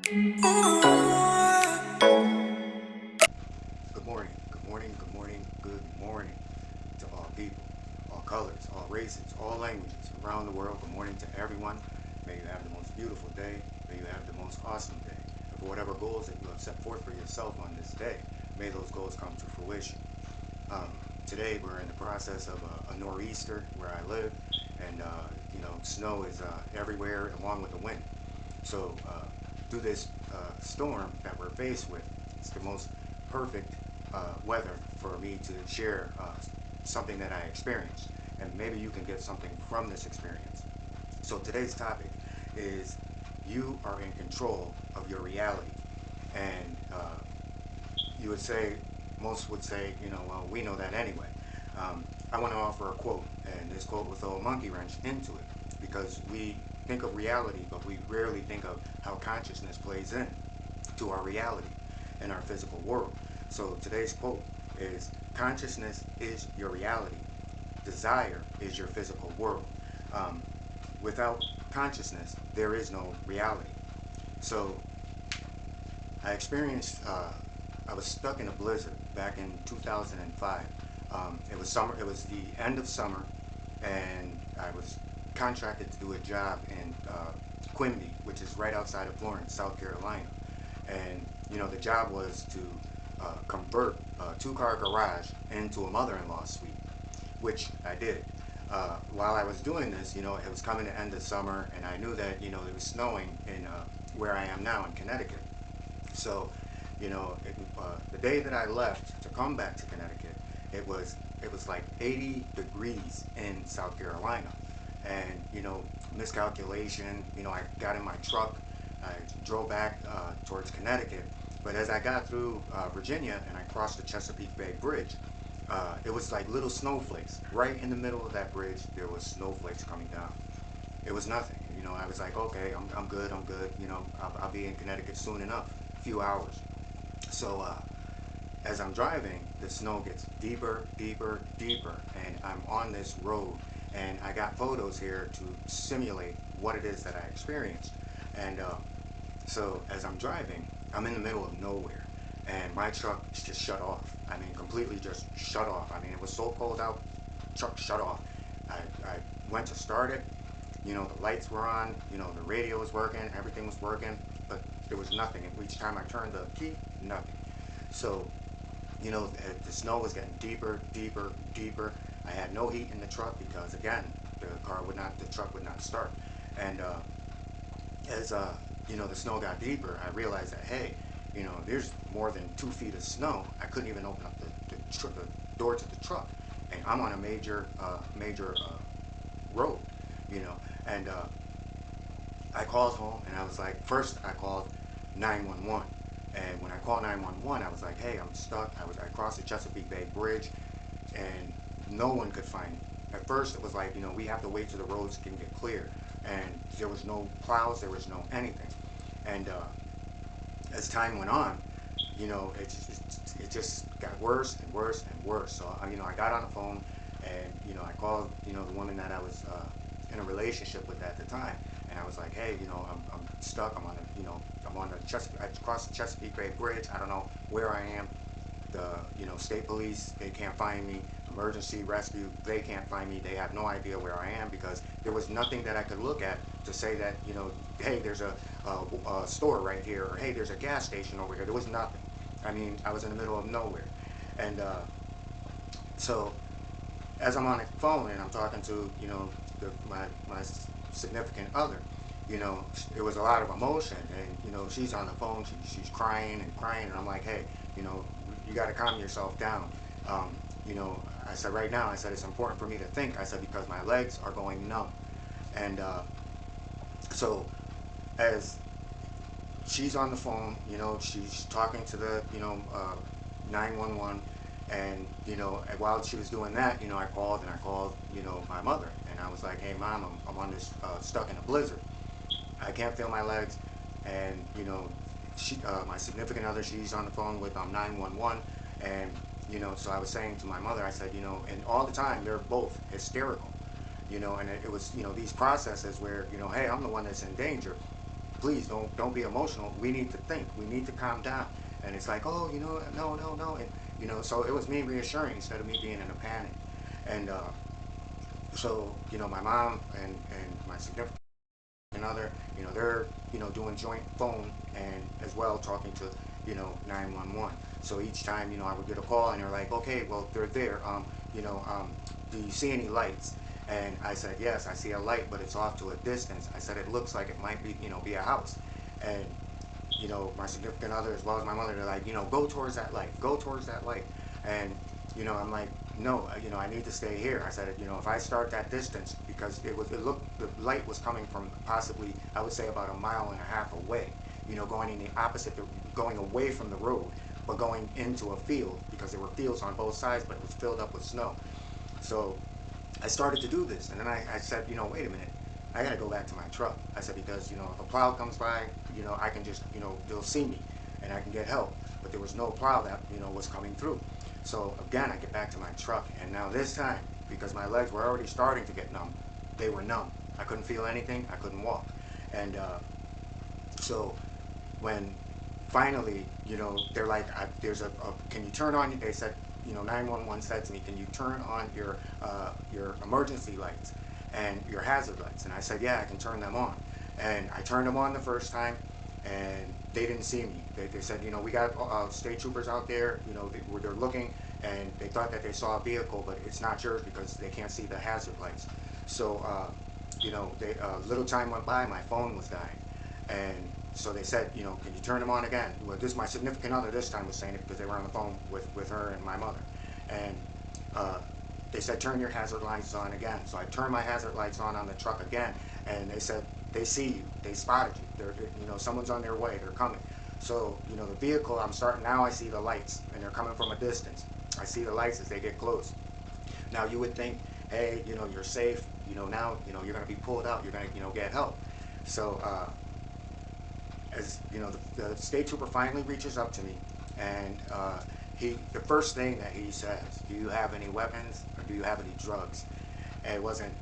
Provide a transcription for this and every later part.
Good morning, good morning, good morning, good morning to all people, all colors, all races, all languages around the world. Good morning to everyone. May you have the most beautiful day. May you have the most awesome day. And for whatever goals that you have set forth for yourself on this day, may those goals come to fruition. Um, Today we're in the process of a nor'easter where I live, and snow is everywhere along with the wind. So through this storm that we're faced with, it's the most perfect weather for me to share something that I experienced, and maybe you can get something from this experience. So today's topic is you are in control of your reality, and you would say, most would say, well, we know that anyway. I want to offer a quote, and this quote will throw a monkey wrench into it because we think of reality, but we rarely think of how consciousness plays in to our reality in our physical world. So today's quote is, consciousness is your reality. Desire is your physical world. Without consciousness, there is no reality. So I experienced, I was stuck in a blizzard back in 2005. It was summer, it was the end of summer, and I was contracted to do a job in Quimby, which is right outside of Florence, South Carolina. And, the job was to convert a two-car garage into a mother-in-law suite, which I did. While I was doing this, it was coming to end of summer, and I knew that, it was snowing in where I am now in Connecticut. So, the day that I left to come back to Connecticut, it was like 80 degrees in South Carolina, and miscalculation. I got in my truck, I drove back towards Connecticut, but as I got through Virginia and I crossed the Chesapeake Bay Bridge, it was like little snowflakes. Right in the middle of that bridge, there was snowflakes coming down. It was nothing. I was like, okay, I'm good, I'm good. I'll be in Connecticut soon enough, a few hours. So as I'm driving, the snow gets deeper, deeper, deeper, and I'm on this road, and I got photos here to simulate what it is that I experienced. And so as I'm driving, I'm in the middle of nowhere, and my truck just shut off. I mean, completely just shut off. I mean, it was so cold out, truck shut off. I went to start it, the lights were on, the radio was working, everything was working, but there was nothing. And each time I turned the key, nothing. So, the snow was getting deeper, deeper, deeper. I had no heat in the truck because, again, the truck would not start. And as the snow got deeper, I realized that, hey, there's more than 2 feet of snow. I couldn't even open up the door to the truck, and I'm on a major road, and I called home, and I was like, first I called 911, and when I called 911, I was like, hey, I'm stuck. I crossed the Chesapeake Bay Bridge, and no one could find me. At first, it was like, we have to wait till the roads can get clear, and there was no plows, there was no anything. And as time went on, it just got worse and worse and worse. So I got on the phone, and I called the woman that I was in a relationship with at the time, and I was like, hey, I'm stuck. I crossed the Chesapeake Bay Bridge. I don't know where I am. The state police, they can't find me. Emergency rescue, they can't find me. They have no idea where I am because there was nothing that I could look at to say that, hey, there's a store right here, or hey, there's a gas station over here. There was nothing. I mean, I was in the middle of nowhere. And so as I'm on the phone and I'm talking to, my significant other, it was a lot of emotion, and she's on the phone, she's crying and crying, and I'm like, hey, you got to calm yourself down. I said, right now, I said, it's important for me to think. I said, because my legs are going numb. And so as she's on the phone, she's talking to the 911, and while she was doing that, I called my mother, and I was like, hey mom, I'm on this stuck in a blizzard. I can't feel my legs, and my significant other, she's on the phone with 911, and so I was saying to my mother, I said, and all the time they're both hysterical, and it was these processes where hey, I'm the one that's in danger, please don't be emotional. We need to think. We need to calm down. And it's like, oh, no, no, no. And, so it was me reassuring instead of me being in a panic. And so, my mom and my significant other, they're, doing joint phone and as well talking to, 911. So each time, I would get a call and they're like, okay, well, they're there. Do you see any lights? And I said, yes, I see a light, but it's off to a distance. I said, it looks like it might be, be a house. And, my significant other as well as my mother, they're like, go towards that light, go towards that light. And, I'm like, no, I need to stay here. I said, if I start that distance, because it looked, the light was coming from possibly, I would say about 1.5 miles away, going in the opposite, going away from the road, but going into a field, because there were fields on both sides, but it was filled up with snow. So I started to do this, and then I said, wait a minute, I gotta go back to my truck. I said, because, if a plow comes by, I can just, they'll see me, and I can get help. But there was no plow that, was coming through. So again, I get back to my truck, and now this time, because my legs were already starting to get numb, they were numb. I couldn't feel anything, I couldn't walk. And so when finally, they're like, can you turn on, they said, 911 said to me, can you turn on your emergency lights and your hazard lights? And I said, yeah, I can turn them on. And I turned them on the first time, and they didn't see me. They said, we got state troopers out there, they're looking, and they thought that they saw a vehicle, but it's not yours because they can't see the hazard lights. So, little time went by, my phone was dying. And so they said, can you turn them on again? Well, my significant other this time was saying it because they were on the phone with her and my mother. And they said, turn your hazard lights on again. So I turned my hazard lights on the truck again, and they said, they see you, they spotted you. Someone's on their way, they're coming. So, the vehicle, now I see the lights, and they're coming from a distance. I see the lights as they get close. Now you would think, hey, you're safe, now, you're gonna be pulled out, you're gonna, get help. So, as the state trooper finally reaches up to me, and the first thing that he says, do you have any weapons or do you have any drugs? And it wasn't,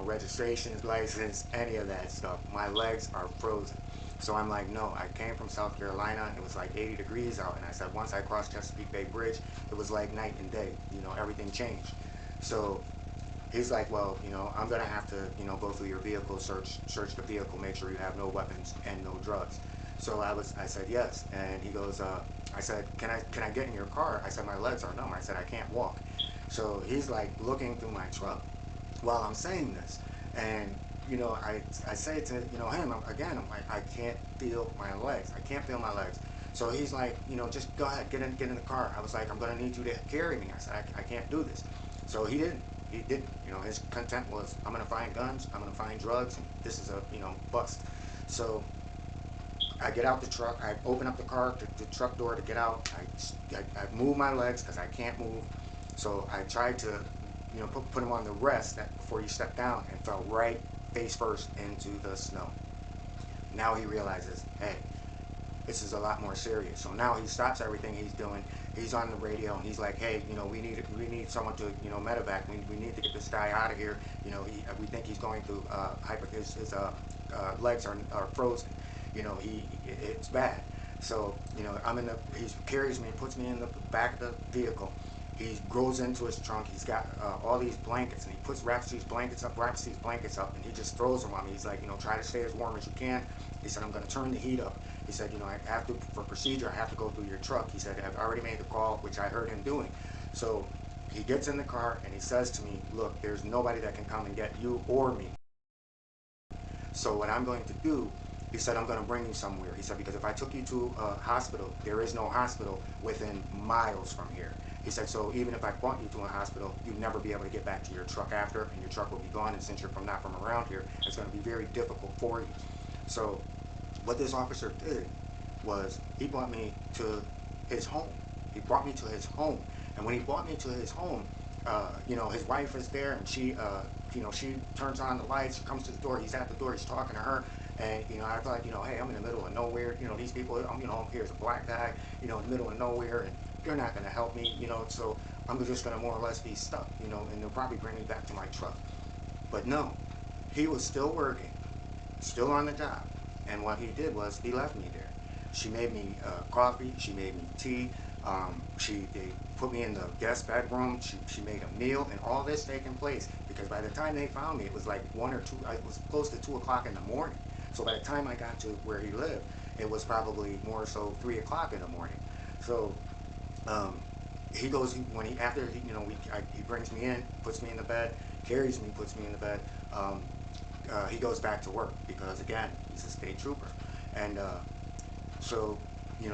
registrations, license, any of that stuff. My legs are frozen. So I'm like, no, I came from South Carolina. It was like 80 degrees out, and I said, once I crossed Chesapeake Bay Bridge, it was like night and day. Everything changed. So he's like, well, I'm gonna have to, go through your vehicle, search the vehicle, make sure you have no weapons and no drugs. So I said yes, and he goes, I said, can I get in your car? I said, my legs are numb. I said, I can't walk. So he's like looking through my truck while I'm saying this, and I say to him again, I'm like, I can't feel my legs. I can't feel my legs. So he's like, just go ahead, get in the car. I was like, I'm gonna need you to carry me. I said, I can't do this. So he didn't. His content was, I'm gonna find guns, I'm gonna find drugs, and this is a bust. So I get out the truck, I open up the car, the truck door to get out. I move my legs because I can't move. So I tried to, put him on the rest before he stepped down, and fell right face first into the snow. Now he realizes, hey, this is a lot more serious. So now he stops everything he's doing. He's on the radio, and he's like, hey, we need someone to, medevac. We need to get this guy out of here. We think he's going through his legs are frozen. It's bad. So, he carries me, puts me in the back of the vehicle. He goes into his trunk. He's got all these blankets, and he wraps these blankets up, and he just throws them on me. He's like, try to stay as warm as you can. He said, I'm going to turn the heat up. He said, I have to, for procedure, I have to go through your truck. He said, I've already made the call, which I heard him doing. So he gets in the car, and he says to me, look, there's nobody that can come and get you or me. So what I'm going to do, he said, I'm going to bring you somewhere. He said, because if I took you to a hospital, there is no hospital within miles from here. He said, so even if I brought you to a hospital, you'd never be able to get back to your truck after, and your truck will be gone, and since you're not from around here, it's going to be very difficult for you. So what this officer did was he brought me to his home. He brought me to his home. And when he brought me to his home, his wife is there, and she turns on the lights, comes to the door, he's at the door, he's talking to her. And, I thought, hey, I'm in the middle of nowhere. These people, here's a black guy, in the middle of nowhere, and they're not going to help me, so I'm just going to more or less be stuck, and they'll probably bring me back to my truck. But no, he was still working, still on the job. And what he did was he left me there. She made me coffee. She made me tea. They put me in the guest bedroom. She made a meal, and all this taking place because by the time they found me, it was like 1 or 2. It was close to 2 o'clock in the morning. So by the time I got to where he lived, it was probably more so 3 o'clock in the morning. So he goes when he after he, he brings me in, puts me in the bed, carries me, puts me in the bed. He goes back to work because again he's a state trooper, and so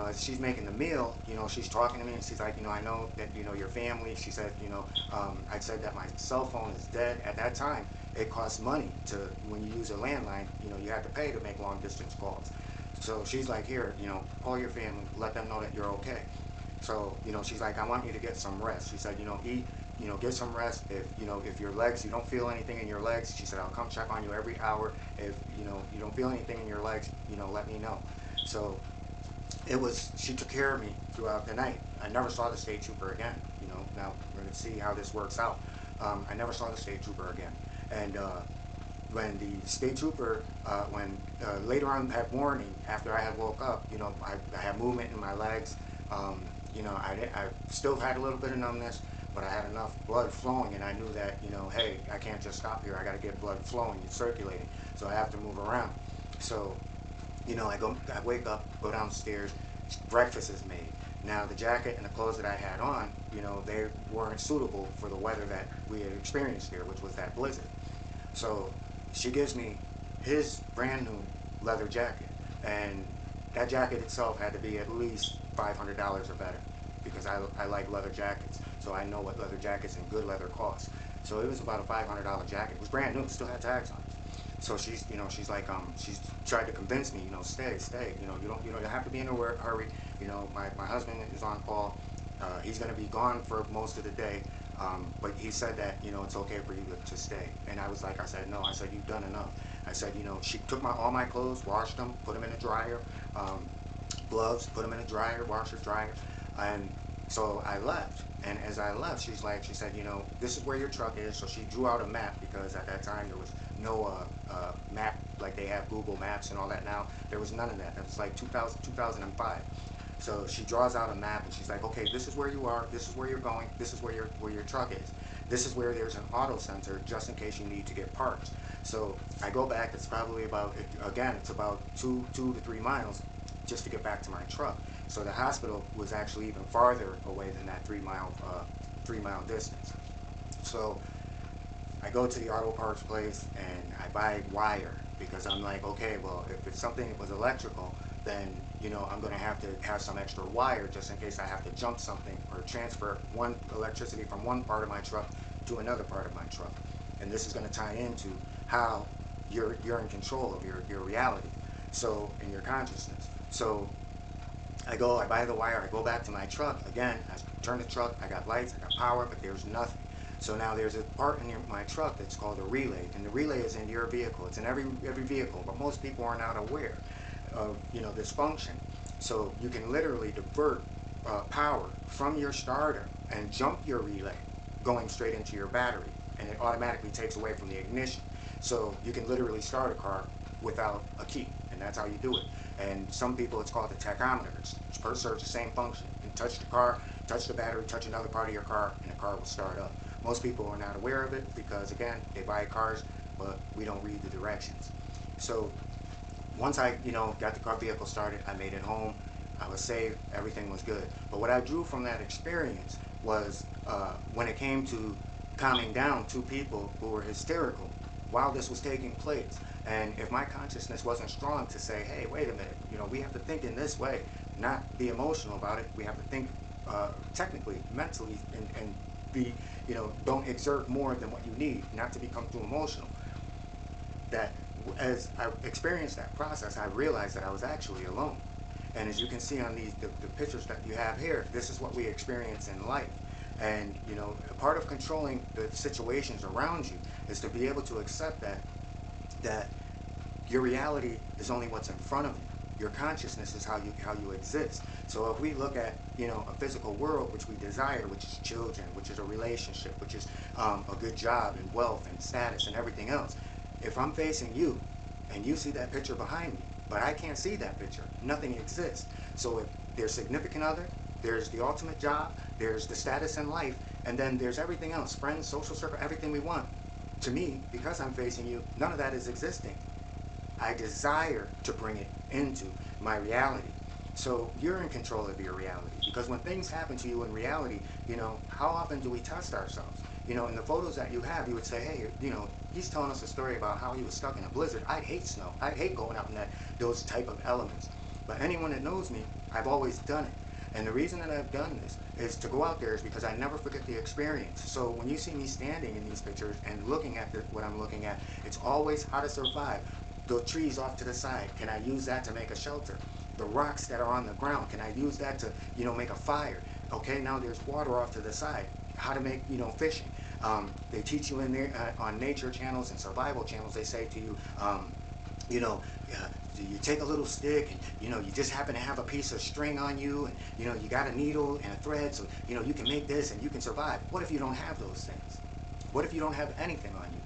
as she's making the meal, she's talking to me and she's like, I know that your family. She said, I said that my cell phone is dead. At that time, it costs money to when you use a landline. You had to pay to make long distance calls. So she's like, here, call your family, let them know that you're okay. So, she's like, I want you to get some rest. She said, eat, get some rest. If your legs, you don't feel anything in your legs, she said, I'll come check on you every hour. If, you don't feel anything in your legs, let me know. So she took care of me throughout the night. I never saw the state trooper again. Now we're going to see how this works out. I never saw the state trooper again. And when the state trooper, later on that morning, after I had woke up, I had movement in my legs. I still had a little bit of numbness, but I had enough blood flowing, and I knew that, hey, I can't just stop here. I got to get blood flowing and circulating, so I have to move around. So, I wake up, go downstairs, breakfast is made. Now, the jacket and the clothes that I had on, they weren't suitable for the weather that we had experienced here, which was that blizzard. So she gives me his brand new leather jacket, and that jacket itself had to be at least $500 or better because I like leather jackets, so I know what leather jackets and good leather cost. So it was about a $500 jacket. It was brand new, still had tags on it. So she's like, she's tried to convince me, stay, you don't have to be in a hurry. My husband is on call. He's going to be gone for most of the day, but he said that, it's okay for you to stay. And I said, no. I said, you've done enough. I said, she took all my clothes, washed them, put them in a dryer, gloves, put them in a dryer, washer, dryer, and so I left. And as I left, she said, this is where your truck is. So she drew out a map because at that time there was no map like they have Google Maps and all that now. There was none of that. That was like 2005. So she draws out a map and she's like, okay, this is where you are, this is where you're going, this is where your truck is. This is where there's an auto center just in case you need to get parts. So I go back, it's probably about, again, it's about 2 to 3 miles just to get back to my truck. So the hospital was actually even farther away than that 3 mile distance. So I go to the auto parts place and I buy wire because I'm like, okay, well, if it's something that was electrical, then I'm going to have some extra wire just in case I have to jump something or transfer one electricity from one part of my truck to another part of my truck. And this is going to tie into how you're in control of your reality, so in your consciousness. So I buy the wire, I go back to my truck again, I turn the truck, I got lights, I got power, but there's nothing. So now there's a part in my truck that's called a relay, and the relay is in your vehicle. It's in every vehicle, but most people are not aware of this function. So you can literally divert power from your starter and jump your relay going straight into your battery, and it automatically takes away from the ignition. So you can literally start a car without a key, and that's how you do it. And some people, it's called the tachometer. It serves the same function. You can touch the car, touch the battery, touch another part of your car, and the car will start up. Most people are not aware of it because, again, they buy cars, but we don't read the directions. So once I, got the car vehicle started, I made it home, I was safe, everything was good. But what I drew from that experience was when it came to calming down 2 people who were hysterical while this was taking place. And if my consciousness wasn't strong to say, hey, wait a minute, we have to think in this way, not be emotional about it. We have to think technically, mentally, and be, don't exert more than what you need, not to become too emotional. That as I experienced that process, I realized that I was actually alone. And as you can see on the pictures that you have here, this is what we experience in life. And a part of controlling the situations around you is to be able to accept that your reality is only what's in front of you. Your consciousness is how you exist. So if we look at a physical world which we desire, which is children, which is a relationship, which is a good job and wealth and status and everything else, if I'm facing you and you see that picture behind me, but I can't see that picture. Nothing exists. So if there's significant other, there's the ultimate job, there's the status in life, and then there's everything else, friends, social circle, everything we want. To me, because I'm facing you, none of that is existing. I desire to bring it into my reality. So you're in control of your reality, because when things happen to you in reality, how often do we test ourselves? In the photos that you have, you would say, hey, he's telling us a story about how he was stuck in a blizzard. I'd hate snow. I'd hate going out in those type of elements. But anyone that knows me, I've always done it. And the reason that I've done this is to go out there is because I never forget the experience. So when you see me standing in these pictures and looking at what I'm looking at, it's always how to survive. The trees off to the side, can I use that to make a shelter? The rocks that are on the ground, can I use that to, make a fire? Okay, now there's water off to the side. How to make, fishing. They teach you in there on nature channels and survival channels. They say to you, you know, you take a little stick and, you just happen to have a piece of string on you and, you got a needle and a thread, so, you can make this and you can survive. What if you don't have those things? What if you don't have anything on you?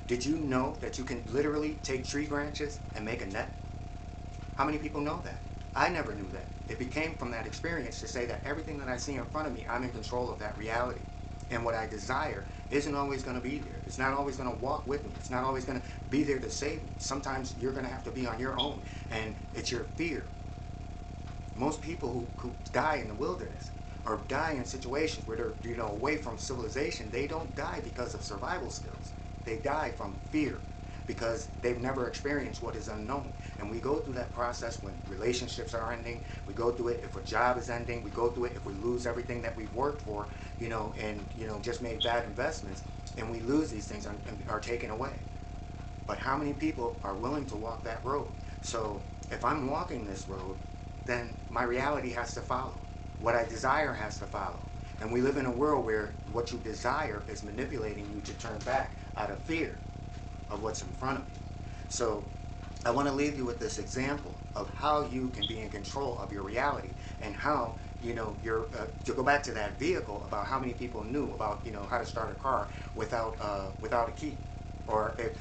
Did you know that you can literally take tree branches and make a net? How many people know that? I never knew that. It became from that experience to say that everything that I see in front of me, I'm in control of that reality. And what I desire isn't always going to be there. It's not always going to walk with me. It's not always going to be there to save me. Sometimes you're going to have to be on your own. And it's your fear. Most people who die in the wilderness or die in situations where they're away from civilization, they don't die because of survival skills. They die from fear because they've never experienced what is unknown. And we go through that process when relationships are ending. We go through it if a job is ending. We go through it if we lose everything that we've worked for, and just made bad investments, and we lose these things and are taken away. But how many people are willing to walk that road? So if I'm walking this road, then my reality has to follow. What I desire has to follow. And we live in a world where what you desire is manipulating you to turn back out of fear of what's in front of you. So I want to leave you with this example of how you can be in control of your reality and how, you're, to go back to that vehicle about how many people knew about, how to start a car without a key. Or if,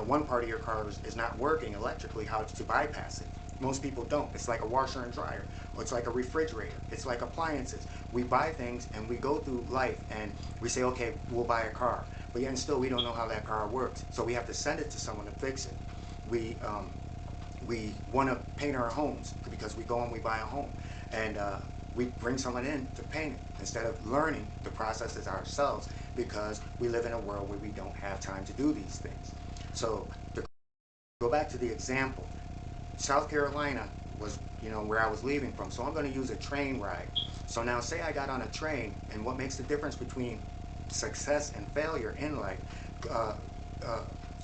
one part of your car is not working electrically, how to bypass it. Most people don't. It's like a washer and dryer, or it's like a refrigerator. It's like appliances. We buy things and we go through life and we say, okay, we'll buy a car. But yet and still we don't know how that car works. So we have to send it to someone to fix it. We want to paint our homes because we go and we buy a home. And we bring someone in to paint it instead of learning the processes ourselves because we live in a world where we don't have time to do these things. So to go back to the example, South Carolina was, where I was leaving from. So I'm going to use a train ride. So now say I got on a train, and what makes the difference between success and failure in life,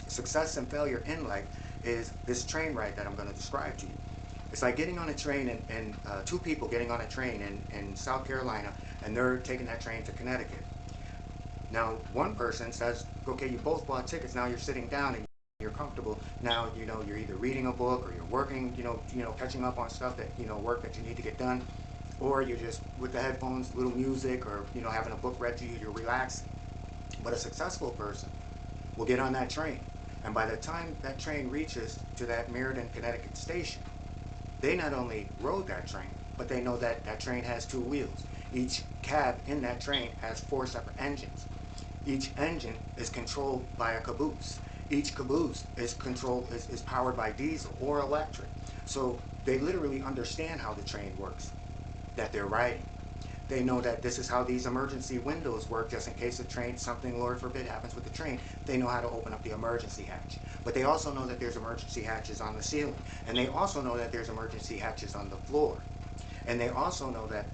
success and failure in life is this train ride that I'm going to describe to you. It's like getting on a train and two people getting on a train in South Carolina, and they're taking that train to Connecticut. Now, one person says, okay, you both bought tickets, now you're sitting down and you're comfortable. Now, you're either reading a book or you're working, catching up on stuff that, work that you need to get done, or you're just with the headphones, little music, or, having a book read to you, you're relaxing. But a successful person will get on that train, and by the time that train reaches to that Meriden, Connecticut station, they not only rode that train, but they know that that train has two wheels. Each cab in that train has 4 separate engines. Each engine is controlled by a caboose. Each caboose is powered by diesel or electric. So they literally understand how the train works that they're riding. They know that this is how these emergency windows work, just in case the train, something, Lord forbid, happens with the train. They know how to open up the emergency hatch. But they also know that there's emergency hatches on the ceiling. And they also know that there's emergency hatches on the floor. And they also know that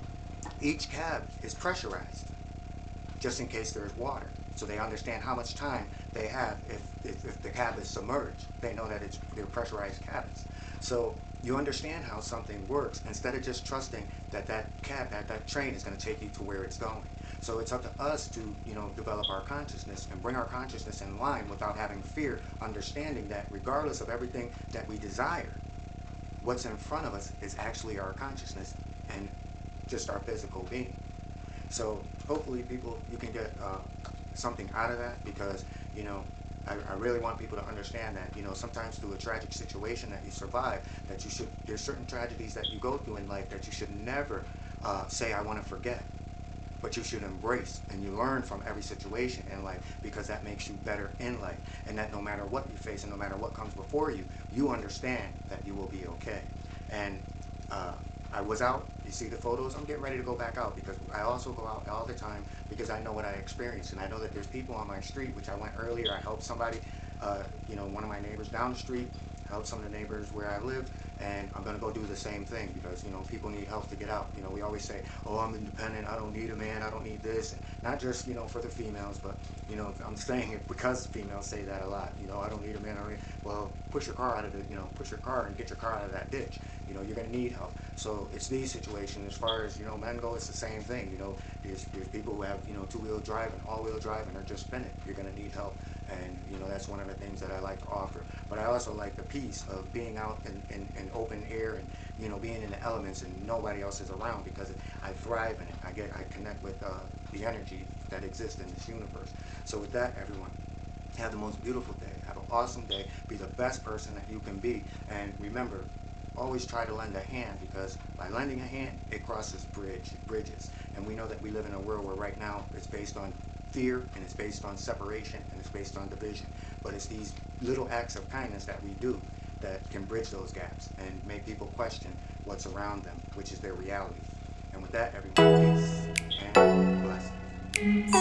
each cab is pressurized, just in case there's water. So they understand how much time they have if the cab is submerged. They know that they're pressurized cabins. So you understand how something works instead of just trusting that that train is going to take you to where it's going. So it's up to us to, develop our consciousness and bring our consciousness in line without having fear, understanding that regardless of everything that we desire, what's in front of us is actually our consciousness and just our physical being. So hopefully people, you can get something out of that because, I really want people to understand that, sometimes through a tragic situation that you survive, that there's certain tragedies that you go through in life that you should never say, I want to forget. But you should embrace, and you learn from every situation in life, because that makes you better in life. And that no matter what you face and no matter what comes before you, you understand that you will be okay. And I was out, you see the photos, I'm getting ready to go back out, because I also go out all the time because I know what I experienced. And I know that there's people on my street, which I went earlier, I helped somebody, one of my neighbors down the street, helped some of the neighbors where I live, and I'm going to go do the same thing, because people need help to get out. We always say, oh, I'm independent, I don't need a man, I don't need this. And not just for the females, but I'm saying it because females say that a lot. I don't need a man. Well, push your car out of push your car and get your car out of that ditch. You're going to need help. So it's these situations. As far as men go, it's the same thing. There's people who have two-wheel drive and all-wheel drive and are just spinning. You're going to need help, and that's one of the things that I like to offer. But I also like the peace of being out in open air and being in the elements and nobody else is around, because I thrive in it. I connect with the energy that exists in this universe. So with that, everyone, have the most beautiful day. Have an awesome day. Be the best person that you can be. And remember, always try to lend a hand, because by lending a hand, it crosses bridges. And we know that we live in a world where right now it's based on fear, and it's based on separation, and it's based on division. But it's these little acts of kindness that we do that can bridge those gaps and make people question what's around them, which is their reality. And with that, everyone, peace and blessings.